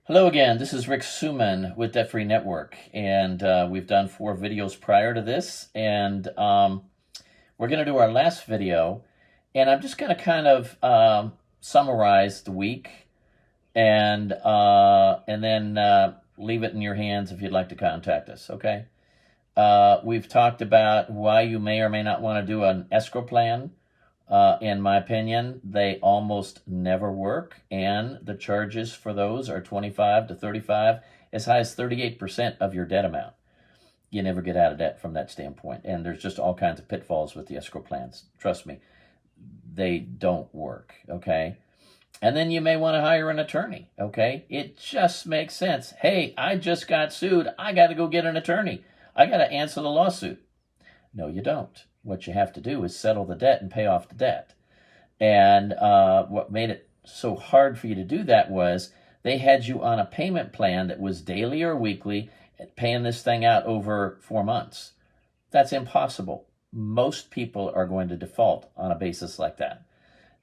Hello again, this is Rick Suman with Debt Free Network, and we've done 4 videos prior to this, and we're going to do our last video, and I'm just going to kind of summarize the week and then leave it in your hands if you'd like to contact us, okay? We've talked about why you may or may not want to do an escrow plan. In my opinion, they almost never work, and the charges for those are 25 to 35, as high as 38% of your debt amount. You never get out of debt from that standpoint, and there's just all kinds of pitfalls with the escrow plans. Trust me, they don't work, okay? And then you may want to hire an attorney, okay? It just makes sense. Hey, I just got sued. I got to go get an attorney. I got to answer the lawsuit. No, you don't. What you have to do is settle the debt and pay off the debt. And what made it so hard for you to do that was they had you on a payment plan that was daily or weekly, paying this thing out over 4 months. That's impossible. Most people are going to default on a basis like that.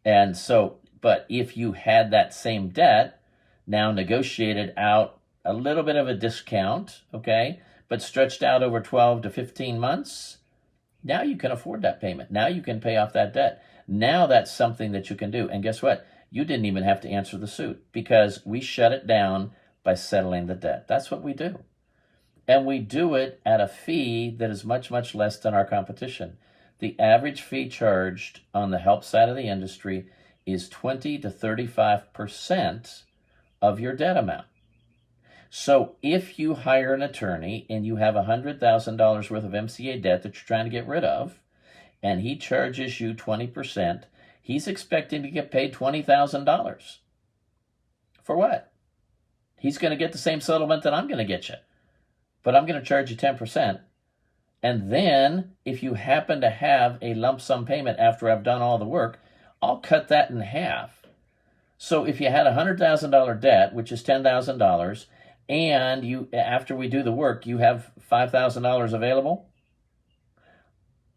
And so, but if you had that same debt, now negotiated out a little bit of a discount, okay, but stretched out over 12 to 15 months, now you can afford that payment. Now you can pay off that debt. Now that's something that you can do. And guess what? You didn't even have to answer the suit because we shut it down by settling the debt. That's what we do. And we do it at a fee that is much, much less than our competition. The average fee charged on the help side of the industry is 20 to 35% of your debt amount. So if you hire an attorney and you have $100,000 worth of MCA debt that you're trying to get rid of, and he charges you 20%, he's expecting to get paid $20,000. For what? He's going to get the same settlement that I'm going to get you, but I'm going to charge you 10%. And then if you happen to have a lump sum payment after I've done all the work, I'll cut that in half. So if you had a $100,000 debt, which is $10,000, and you, after we do the work, you have $5,000 available,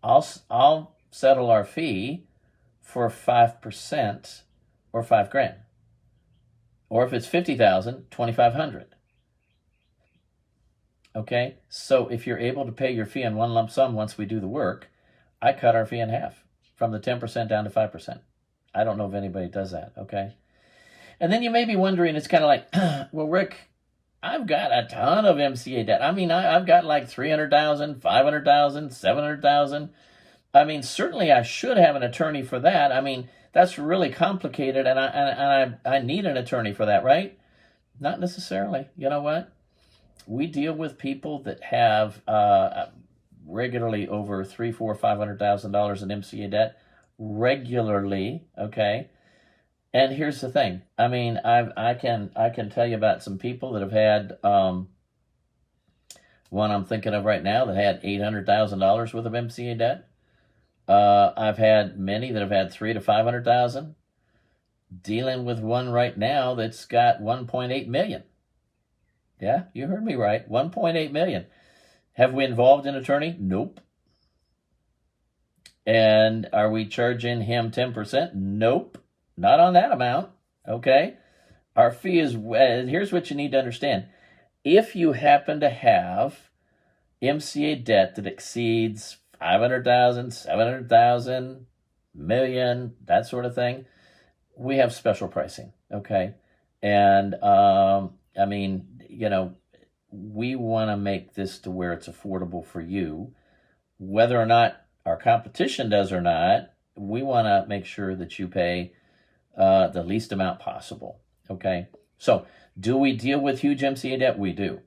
I'll settle our fee for 5% or $5,000. Or if it's 50,000, 2,500. Okay, so if you're able to pay your fee in one lump sum once we do the work, I cut our fee in half from the 10% down to 5%. I don't know if anybody does that, okay? And then you may be wondering, it's kind of like, well, Rick, I've got a ton of MCA debt. I mean, I've got like 300,000, 500,000, 700,000. I mean, certainly I should have an attorney for that. I mean, that's really complicated, and I need an attorney for that, right? Not necessarily. You know what? We deal with people that have regularly over $300,000, $400,000, $500,000 in MCA debt regularly. Okay. And here's the thing. I mean, I can tell you about some people that have had one I'm thinking of right now that had $800,000 worth of MCA debt. I've had many that have had $300,000 to $500,000. Dealing with one right now that's got 1.8 million. Yeah, you heard me right. 1.8 million. Have we involved an attorney? Nope. And are we charging him 10%? Nope. Not on that amount, okay? Our fee is, here's what you need to understand. If you happen to have MCA debt that exceeds 500,000, 700,000, million, that sort of thing, we have special pricing, okay? And, I mean, you know, we want to make this to where it's affordable for you. Whether or not our competition does or not, we want to make sure that you pay the least amount possible, okay? So do we deal with huge MCA debt? We do.